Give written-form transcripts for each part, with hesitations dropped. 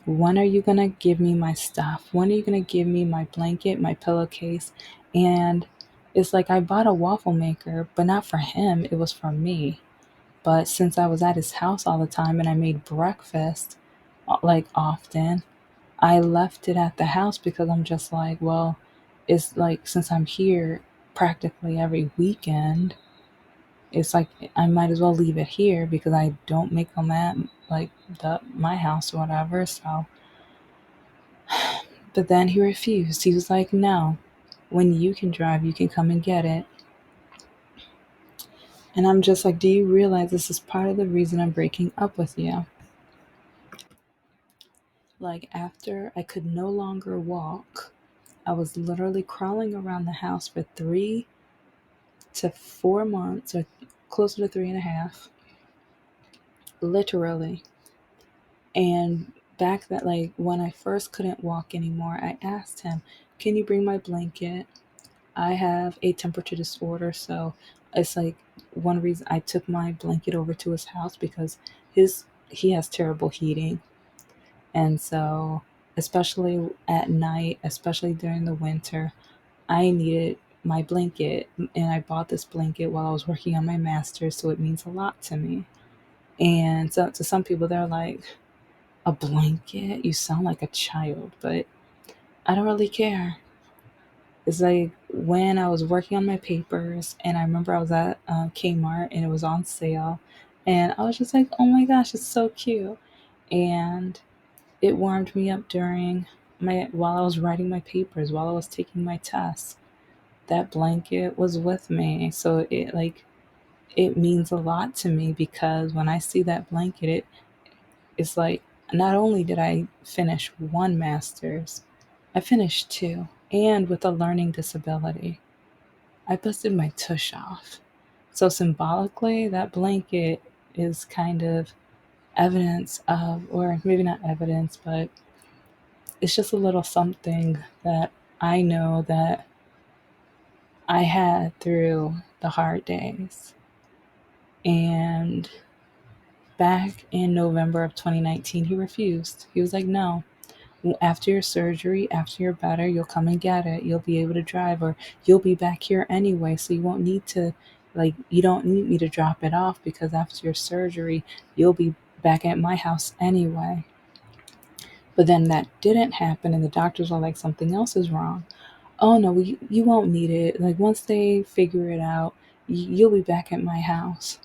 when are you going to give me my stuff? When are you going to give me my blanket, my pillowcase? And it's like I bought a waffle maker, but not for him, it was for me. But since I was at his house all the time and I made breakfast like often, I left it at the house because I'm just like, well, it's like since I'm here practically every weekend, it's like I might as well leave it here because I don't make them at like my house or whatever. So, but then he refused. He was like, no, when you can drive, you can come and get it. And I'm just like, do you realize this is part of the reason I'm breaking up with you? Like, after I could no longer walk, I was literally crawling around the house for 3 to 4 months, or closer to 3.5, literally. And back that, like, when I first couldn't walk anymore, I asked him, can you bring my blanket? I have a temperature disorder, so it's like one reason I took my blanket over to his house because he has terrible heating. And so, especially at night, especially during the winter, I needed my blanket. And I bought this blanket while I was working on my master's, so it means a lot to me. And so, to some people, they're like, a blanket? You sound like a child, but I don't really care. It's like when I was working on my papers, and I remember I was at Kmart and it was on sale, and I was just like, oh my gosh, it's so cute. And it warmed me up during my while I was writing my papers, while I was taking my tests. That blanket was with me. So it means a lot to me because when I see that blanket, it's like not only did I finish one master's, I finished two, and with a learning disability. I busted my tush off. So symbolically, that blanket is kind of evidence of, or maybe not evidence, but it's just a little something that I know that I had through the hard days. And back in November of 2019, he refused. He was like, no, after your surgery, after you're better, you'll come and get it. You'll be able to drive, or you'll be back here anyway. So you won't need to, like, you don't need me to drop it off because after your surgery, you'll be back at my house anyway. But then that didn't happen, and the doctors are like, something else is wrong. Oh no, you won't need it. Like, once they figure it out, you'll be back at my house.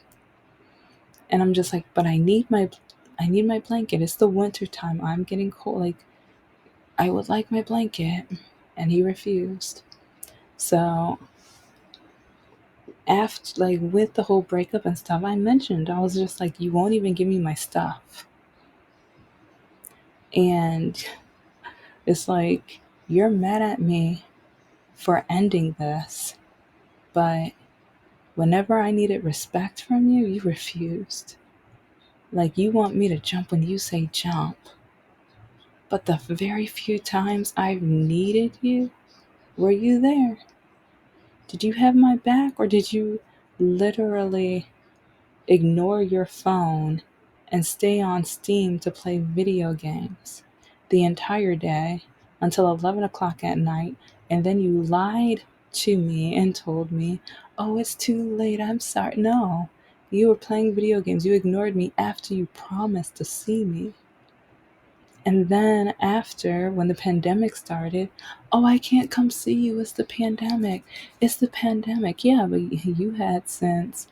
And I'm just like, but I need my blanket. It's the winter time. I'm getting cold. Like, I would like my blanket. And he refused. So after, like, with the whole breakup and stuff, I mentioned, I was just like, you won't even give me my stuff. And it's like, you're mad at me for ending this, but whenever I needed respect from you, you refused. Like, you want me to jump when you say jump. But the very few times I've needed you, were you there? Did you have my back, or did you literally ignore your phone and stay on Steam to play video games the entire day until 11 o'clock at night? And then you lied to me and told me, oh, it's too late. I'm sorry. No, you were playing video games. You ignored me after you promised to see me. And then after, when the pandemic started, oh, I can't come see you. It's the pandemic. It's the pandemic. Yeah, but you had since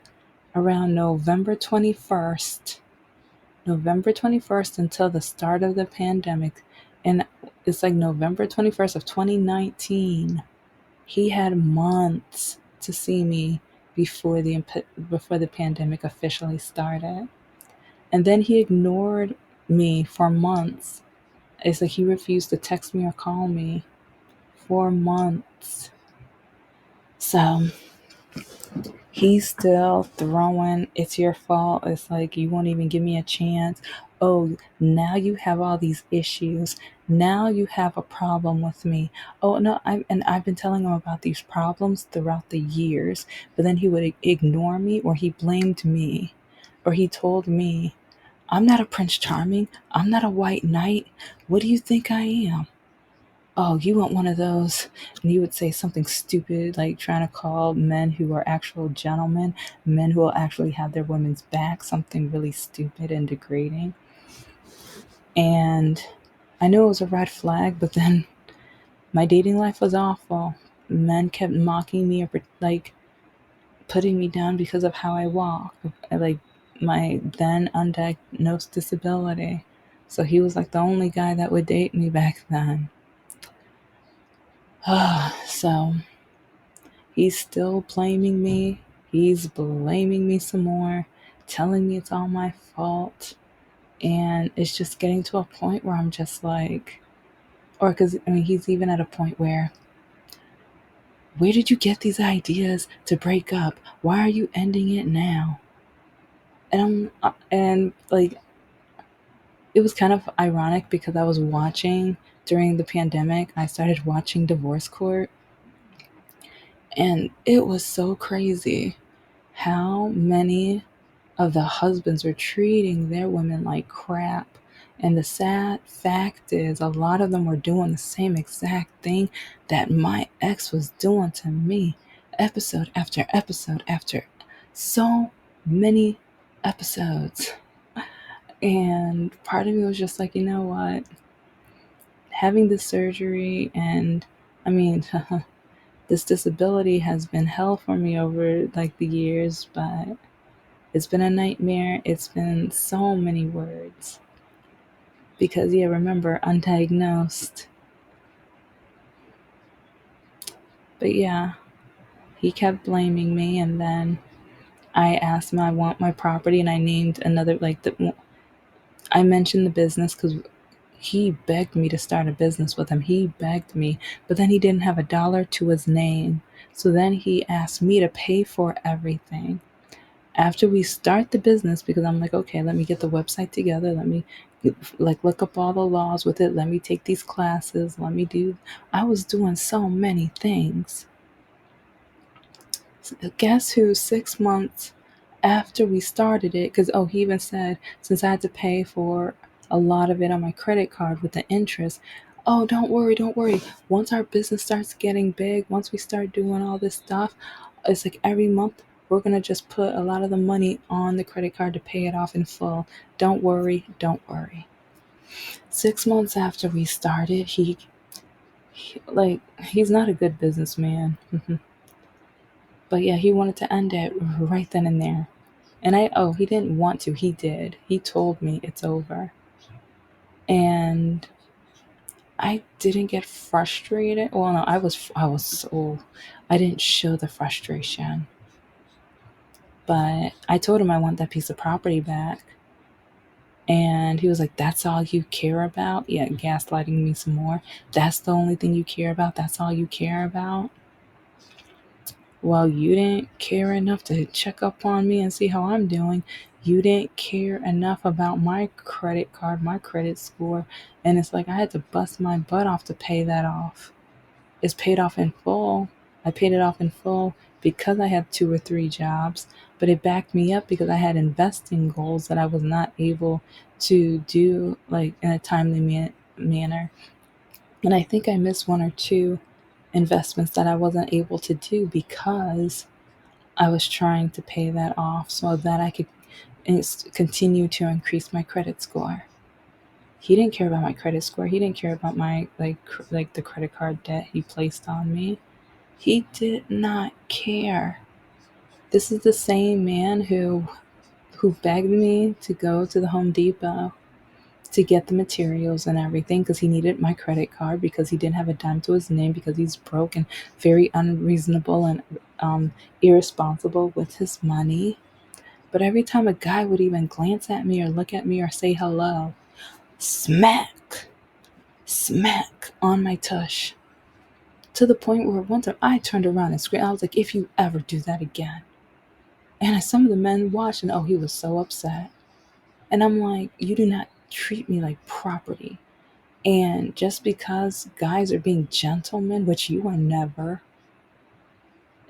around November 21st until the start of the pandemic. And it's like November 21st of 2019. He had months to see me before the pandemic officially started. And then he ignored me for months. It's like he refused to text me or call me for months. So he's still throwing, it's your fault. It's like, you won't even give me a chance. Oh, now you have all these issues. Now you have a problem with me. Oh, no, I've been telling him about these problems throughout the years, but then he would ignore me, or he blamed me, or he told me, I'm not a Prince Charming. I'm not a white knight. What do you think I am? Oh, you want one of those? And you would say something stupid, like trying to call men who are actual gentlemen, men who will actually have their women's back, something really stupid and degrading. And I knew it was a red flag, but then my dating life was awful. Men kept mocking me or like putting me down because of how I walk, like my then undiagnosed disability. So he was like the only guy that would date me back then. So he's still blaming me. He's blaming me some more, telling me it's all my fault. And it's just getting to a point where I'm just like, or because, I mean, he's even at a point where did you get these ideas to break up? Why are you ending it now? And like, it was kind of ironic because I was watching during the pandemic, I started watching Divorce Court, and it was so crazy how many of the husbands were treating their women like crap. And the sad fact is, a lot of them were doing the same exact thing that my ex was doing to me, episode after episode after so many episodes. And part of me was just like, you know what? Having this surgery and, I mean, this disability has been hell for me over like the years, but it's been a nightmare. It's been so many words. Because, yeah, remember, undiagnosed. But yeah, he kept blaming me. And then I asked him, I want my property. And I named another, I mentioned the business because he begged me to start a business with him. He begged me. But then he didn't have a dollar to his name. So then he asked me to pay for everything. After we start the business, because I'm like, okay, let me get the website together, let me like look up all the laws with it, let me take these classes, let me do, I was doing so many things. So guess who, 6 months after we started it, because he even said, since I had to pay for a lot of it on my credit card with the interest, oh, don't worry, once our business starts getting big, once we start doing all this stuff, it's like every month we're going to just put a lot of the money on the credit card to pay it off in full. Don't worry, don't worry. 6 months after we started, he's not a good businessman. But yeah, he wanted to end it right then and there. And he didn't want to. He did. He told me it's over. And I didn't get frustrated. Well, no, I didn't show the frustration. But I told him I want that piece of property back. And he was like, that's all you care about? Yeah, gaslighting me some more. That's the only thing you care about? That's all you care about? Well, you didn't care enough to check up on me and see how I'm doing. You didn't care enough about my credit card, my credit score. And it's like I had to bust my butt off to pay that off. It's paid off in full. I paid it off in full because I had 2 or 3 jobs, but it backed me up because I had investing goals that I was not able to do like in a timely manner. And I think I missed 1 or 2 investments that I wasn't able to do because I was trying to pay that off so that I could continue to increase my credit score. He didn't care about my credit score. He didn't care about my like the credit card debt he placed on me. He did not care. This is the same man who begged me to go to the Home Depot to get the materials and everything because he needed my credit card because he didn't have a dime to his name because he's broke and very unreasonable and irresponsible with his money. But every time a guy would even glance at me or look at me or say hello, smack, smack on my tush. To the point where one time I turned around and screamed. I was like, if you ever do that again. And some of the men watched and he was so upset. And I'm like, you do not treat me like property. And just because guys are being gentlemen, which you are never,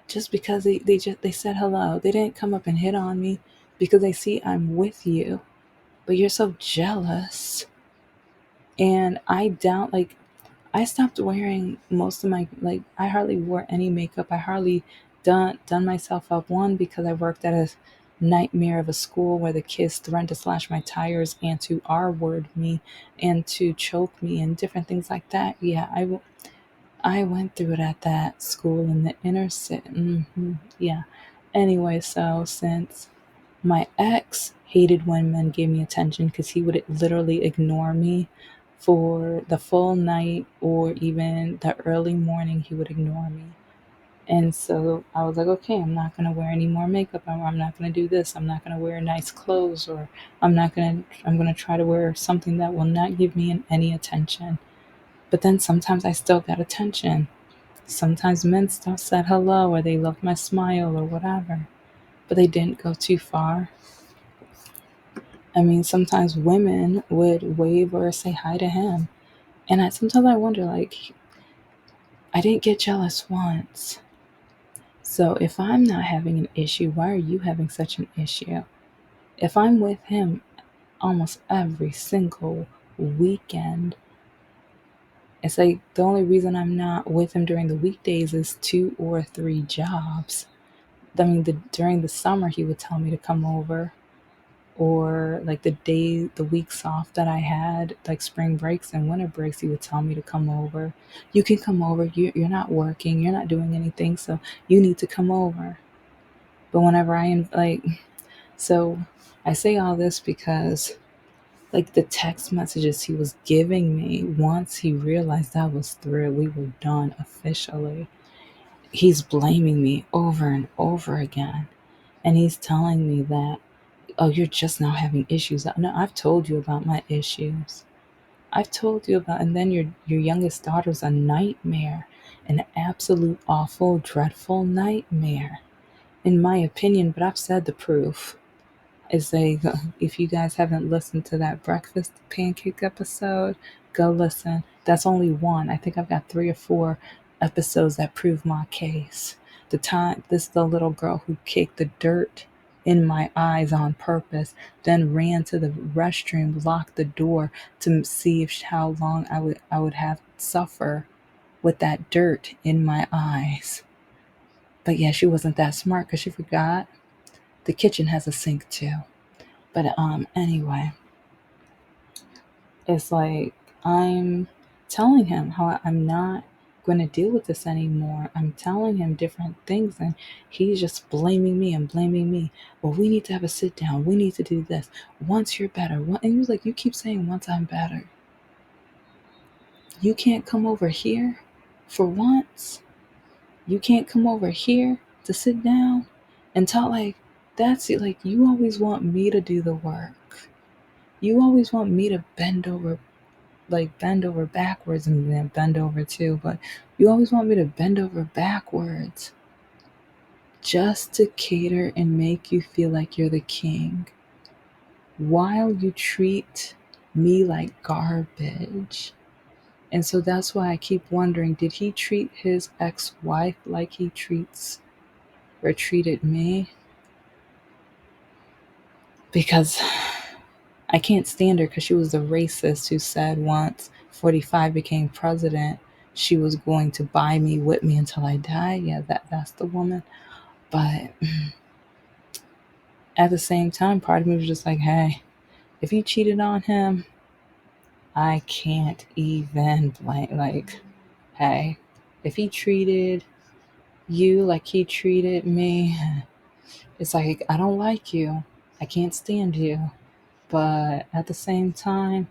just because they said hello, they didn't come up and hit on me because they see I'm with you. but you're so jealous. And I doubt, like, I stopped wearing most of my, like, I hardly wore any makeup. I hardly done myself up. One, because I worked at a nightmare of a school where the kids threatened to slash my tires and to R-word me and to choke me and different things like that. Yeah, I went through it at that school in the inner city. Yeah. Anyway, so since my ex hated when men gave me attention because he would literally ignore me for the full night or even the early morning, he would ignore me. And so I was like, okay, I'm not going to wear any more makeup. I'm not going to do this. I'm not going to wear nice clothes, or I'm going to try to wear something that will not give me any attention. But then sometimes I still got attention. Sometimes men still said hello or they loved my smile or whatever, but they didn't go too far. I mean, sometimes women would wave or say hi to him. And sometimes I wonder, like, I didn't get jealous once. So if I'm not having an issue, why are you having such an issue? If I'm with him almost every single weekend, it's like the only reason I'm not with him during the weekdays is 2 or 3 jobs. I mean, during the summer, he would tell me to come over, or like the weeks off that I had, like spring breaks and winter breaks, he would tell me to come over. You can come over. You're not working. You're not doing anything, so you need to come over. But whenever so I say all this because, like, the text messages he was giving me, once he realized I was through, we were done officially. He's blaming me over and over again. And he's telling me that, oh, you're just now having issues. No, I've told you about my issues. I've told you about, and then your youngest daughter's a nightmare, an absolute awful, dreadful nightmare, in my opinion. But I've said the proof. Is like, if you guys haven't listened to that breakfast pancake episode, go listen. That's only one. I think I've got 3 or 4 episodes that prove my case. This is the little girl who kicked the dirt in my eyes on purpose, then ran to the restroom, locked the door to see if how long I would have suffer with that dirt in my eyes. But yeah, she wasn't that smart because she forgot the kitchen has a sink too. But anyway, it's like, I'm telling him how I'm not going to deal with this anymore. I'm telling him different things, and he's just blaming me and blaming me. Well, we need to have a sit down. We need to do this. Once you're better. And he was like, you keep saying once I'm better. You can't come over here for once. You can't come over here to sit down and talk. Like, that's it. Like, you always want me to do the work. You always want me to bend over backwards, and then bend over too, but you always want me to bend over backwards just to cater and make you feel like you're the king, while you treat me like garbage. And so that's why I keep wondering, did he treat his ex-wife like he treated me? Because I can't stand her, because she was the racist who said once 45 became president, she was going to buy me, whip me until I die. Yeah, that's the woman. But at the same time, part of me was just like, hey, if you cheated on him, I can't even blame. Like, hey, if he treated you like he treated me, it's like, I don't like you. I can't stand you. But at the same time,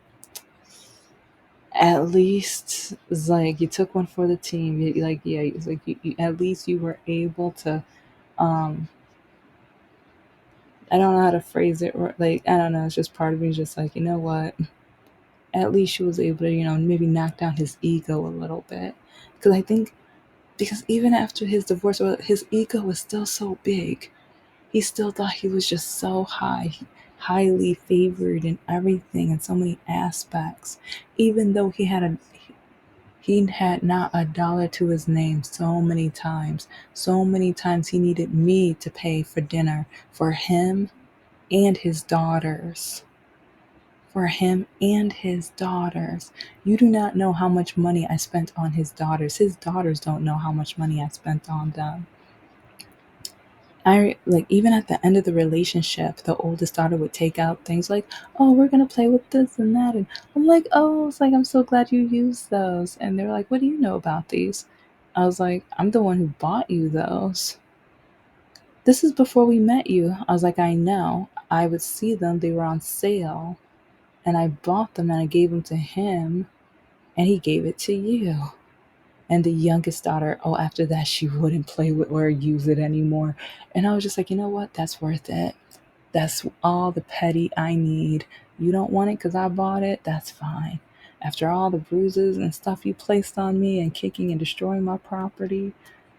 at least it's like you took one for the team. Like, yeah, it's like at least you were able to. Um, I don't know how to phrase it. Like, I don't know. It's just part of me, just like, you know what? At least she was able to, maybe knock down his ego a little bit. Because I think, because even after his divorce, his ego was still so big. He still thought he was just so highly favored in everything, in so many aspects. Even though he had not a dollar to his name so many times. So many times he needed me to pay for dinner for him and his daughters. for him and his daughters. You do not know how much money I spent on his daughters. His daughters don't know how much money I spent on them. I like even at the end of the relationship, the oldest daughter would take out things like, "Oh, we're gonna play with this and that," and I'm like, "Oh, it's like I'm so glad you used those." And they're like, "What do you know about these?" I was like, "I'm the one who bought you those. This is before we met you." I was like, "I know. I would see them; they were on sale, and I bought them and I gave them to him, and he gave it to you." And the youngest daughter, oh, after that, she wouldn't play with or use it anymore. And I was just like, you know what? That's worth it. That's all the petty I need. You don't want it because I bought it? That's fine. After all the bruises and stuff you placed on me and kicking and destroying my property,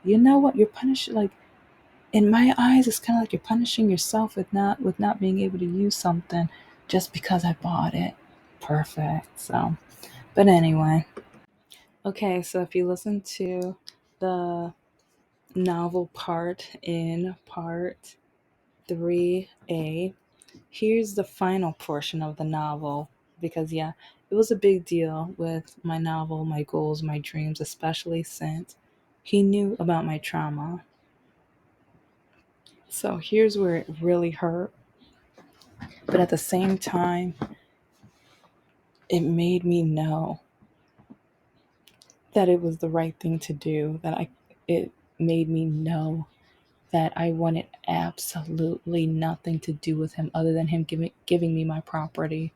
you know what? You're punishing, like, in my eyes, it's kind of like you're punishing yourself with not being able to use something just because I bought it. Perfect. So, but anyway. Okay, so if you listen to the novel part in part 3a, here's the final portion of the novel. Because, yeah, it was a big deal with my novel, my goals, my dreams, especially since he knew about my trauma. So here's where it really hurt. But at the same time, it made me know that it was the right thing to do, it made me know that I wanted absolutely nothing to do with him other than him giving me my property.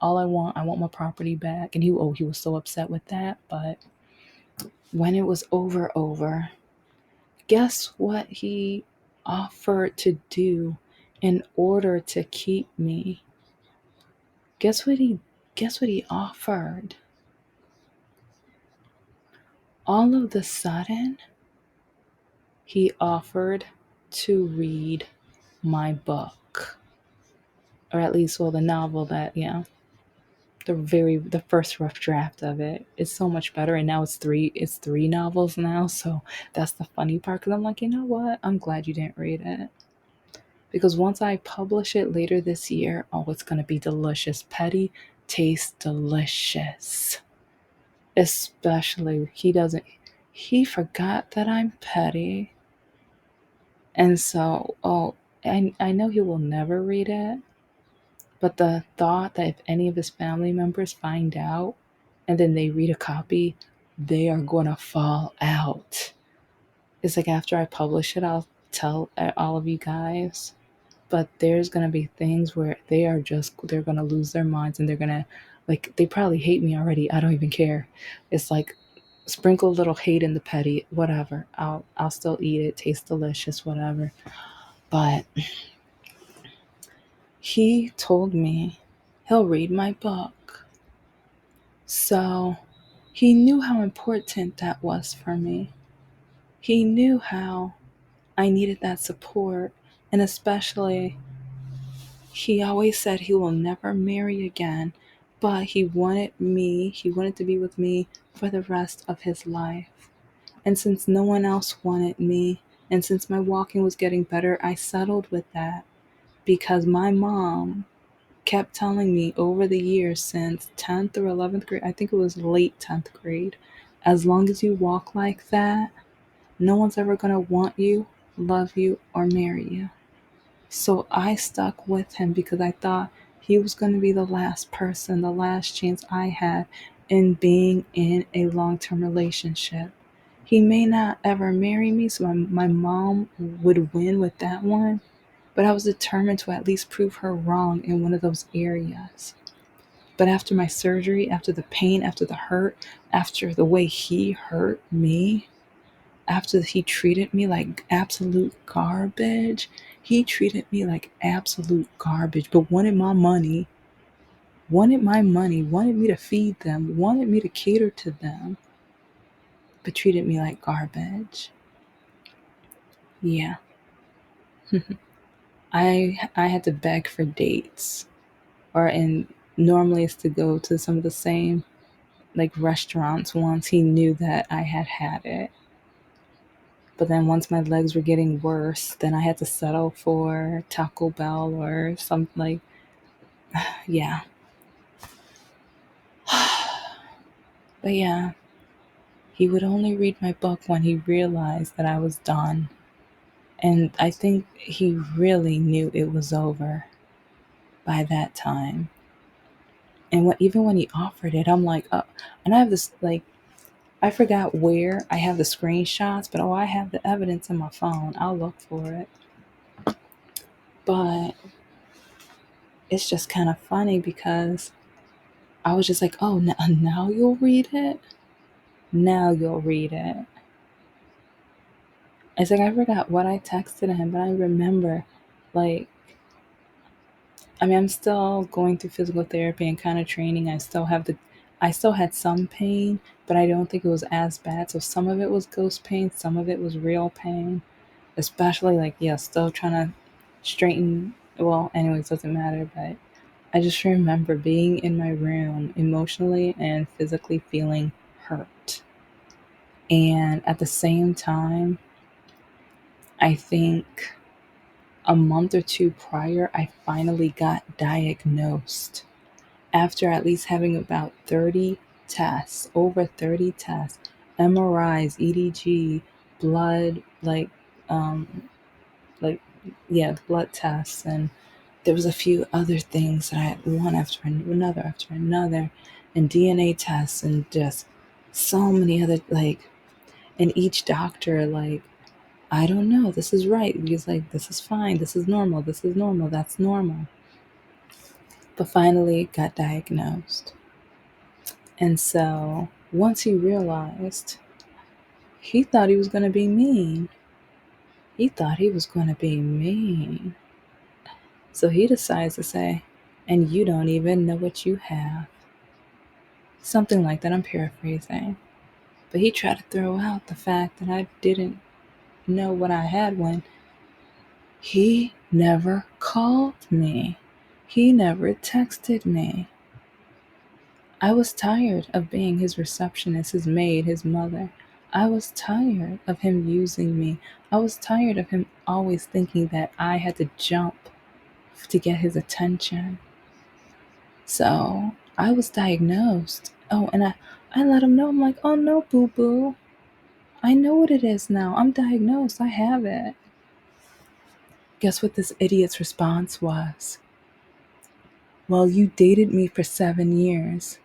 I want my property back. And he was so upset with that. But when it was over, guess what he offered to do in order to keep me? Guess what he offered? All of the sudden, he offered to read my book. Or at least, well, the novel that, the first rough draft of it is so much better. And now it's three novels now. So that's the funny part. Because I'm like, you know what? I'm glad you didn't read it. Because once I publish it later this year, oh, it's going to be delicious. Petty tastes delicious. Especially, he forgot that I'm petty. And so, I know he will never read it. But the thought that if any of his family members find out and then they read a copy, they are going to fall out. It's like after I publish it, I'll tell all of you guys. But there's going to be things where they're going to lose their minds and they're going to, like, they probably hate me already. I don't even care. It's like, sprinkle a little hate in the petty, whatever. I'll still eat it. Tastes delicious, whatever. But he told me he'll read my book. So he knew how important that was for me. He knew how I needed that support. And especially, he always said he will never marry again, but he wanted to be with me for the rest of his life. And since no one else wanted me, and since my walking was getting better, I settled with that because my mom kept telling me over the years since 10th or 11th grade, I think it was late 10th grade, as long as you walk like that, no one's ever going to want you, love you, or marry you. So I stuck with him because I thought he was going to be the last person, the last chance I had in being in a long-term relationship. He may not ever marry me, so my mom would win with that one, but I was determined to at least prove her wrong in one of those areas. But after my surgery, after the pain, after the hurt, after the way he hurt me, after he treated me like absolute garbage, he treated me like absolute garbage, but wanted my money, wanted me to feed them, wanted me to cater to them, but treated me like garbage. Yeah. I had to beg for dates, or and normally it's to go to some of the same like restaurants. Once he knew that I had it, but then once my legs were getting worse, then I had to settle for Taco Bell or something like, yeah. But yeah, he would only read my book when he realized that I was done. And I think he really knew it was over by that time. And even when he offered it, I'm like, and I have this, like, I forgot where I have the screenshots, but I have the evidence in my phone. I'll look for it. But it's just kind of funny because I was just like, oh, now you'll read it? Now you'll read it. It's like I forgot what I texted him, but I remember, like, I mean, I'm still going through physical therapy and kind of training. I still had some pain, but I don't think it was as bad. So some of it was ghost pain, some of it was real pain, especially like, yeah, still trying to straighten. Well, anyways, doesn't matter. But I just remember being in my room emotionally and physically feeling hurt. And at the same time, I think a month or two prior, I finally got diagnosed after at least having about 30 tests, over 30 tests, MRIs, EDG, blood, like, yeah, the blood tests. And there was a few other things that I had one after another, and DNA tests, and just so many other, like, and each doctor, like, I don't know, this is right. He's like, this is fine. This is normal. That's normal. But finally got diagnosed. And so once he realized, he thought he was going to be mean. He thought he was going to be mean. So he decides to say, and you don't even know what you have. Something like that. I'm paraphrasing. But he tried to throw out the fact that I didn't know what I had when he never called me. He never texted me. I was tired of being his receptionist, his maid, his mother. I was tired of him using me. I was tired of him always thinking that I had to jump to get his attention. So I was diagnosed. Oh, and I let him know. I'm like, oh no, boo boo. I know what it is now. I'm diagnosed. I have it. Guess what this idiot's response was? Well, you dated me for 7 years.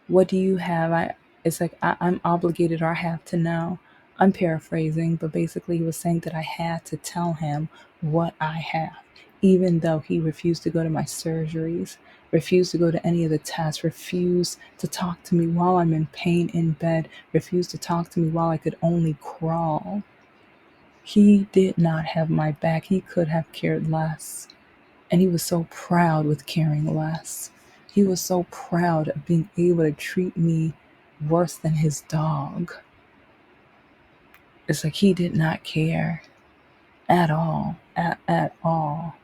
What do you have? It's like I'm obligated, or I have to know. I'm paraphrasing, but basically he was saying that I had to tell him what I have, even though he refused to go to my surgeries, refused to go to any of the tests, refused to talk to me while I'm in pain in bed, refused to talk to me while I could only crawl. He did not have my back. He could have cared less. And he was so proud with caring less. He was so proud of being able to treat me worse than his dog. It's like he did not care at all, at all.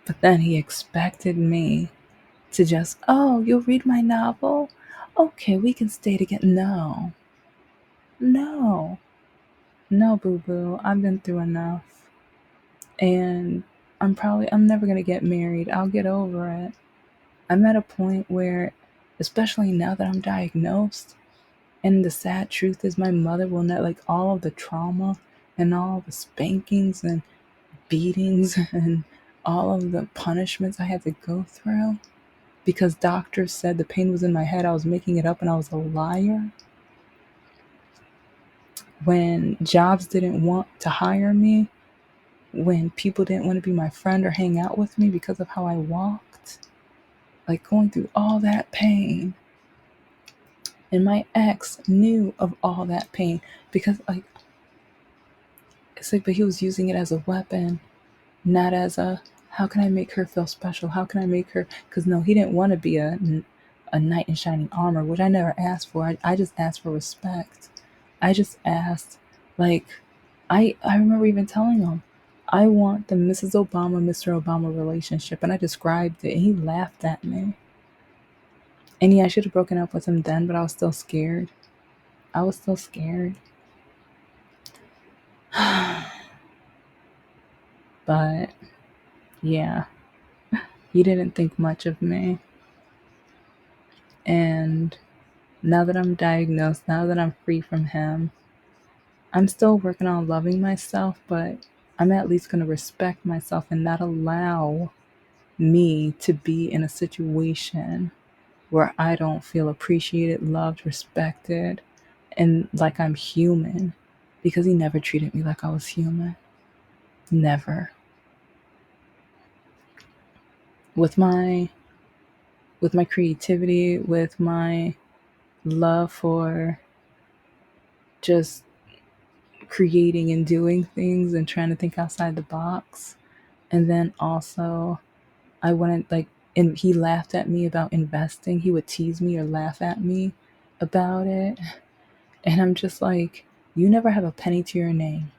But then he expected me to just, oh, you'll read my novel? Okay, we can stay together. No, no, no, boo boo. I've been through enough. And I'm never going to get married. I'll get over it. I'm at a point where, especially now that I'm diagnosed, and the sad truth is my mother will not, like, all of the trauma and all the spankings and beatings and all of the punishments I had to go through because doctors said the pain was in my head, I was making it up, and I was a liar. When jobs didn't want to hire me, when people didn't want to be my friend or hang out with me because of how I walked, like going through all that pain. And my ex knew of all that pain because, like, it's like, but he was using it as a weapon, not as a, how can I make her feel special? How can I make her, because no, he didn't want to be a knight in shining armor, which I never asked for. I just asked for respect. I just asked, like, I remember even telling him, I want the Mrs. Obama, Mr. Obama relationship. And I described it, and he laughed at me. And yeah, I should have broken up with him then, but I was still scared. I was still scared. But yeah, he didn't think much of me. And now that I'm diagnosed, now that I'm free from him, I'm still working on loving myself, but I'm at least going to respect myself and not allow me to be in a situation where I don't feel appreciated, loved, respected, and like I'm human, because he never treated me like I was human. Never. With my creativity, with my love for just creating and doing things and trying to think outside the box. And then also, I wouldn't like, and he laughed at me about investing. He would tease me or laugh at me about it. And I'm just like, you never have a penny to your name.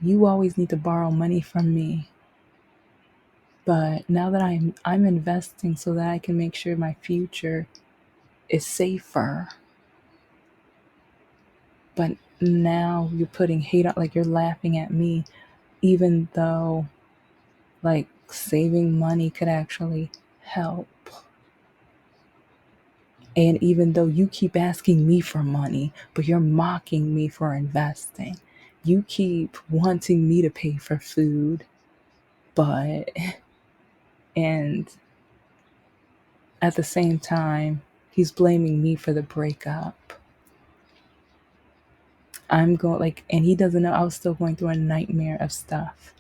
You always need to borrow money from me. But now that I'm investing so that I can make sure my future is safer. But now you're putting hate out, like you're laughing at me, even though like saving money could actually help. And even though you keep asking me for money, but you're mocking me for investing, you keep wanting me to pay for food, but, and at the same time, he's blaming me for the breakup. I'm going like, and he doesn't know I was still going through a nightmare of stuff.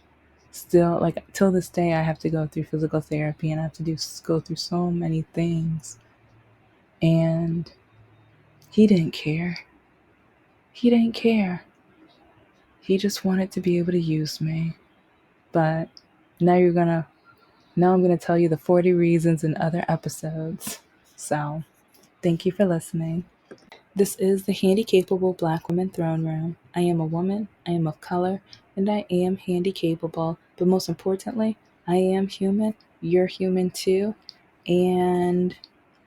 Still, like, till this day, I have to go through physical therapy and I have to go through so many things. And he didn't care. He didn't care. He just wanted to be able to use me. But now I'm gonna tell you the 40 reasons in other episodes. So thank you for listening. This is the Handicapable Black Woman Throne Room. I am a woman, I am of color, and I am handicapable. But most importantly, I am human. You're human too. And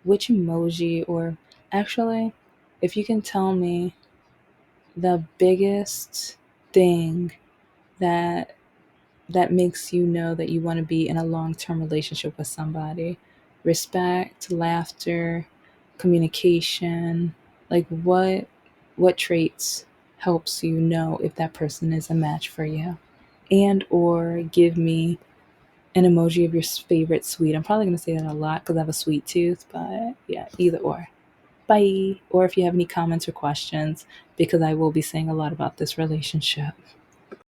which emoji, or actually, if you can tell me the biggest thing that makes you know that you want to be in a long-term relationship with somebody. Respect, laughter, communication. Like what traits helps you know if that person is a match for you? And or give me an emoji of your favorite sweet. I'm probably going to say that a lot because I have a sweet tooth, but yeah, either or. Bye. Or if you have any comments or questions, because I will be saying a lot about this relationship.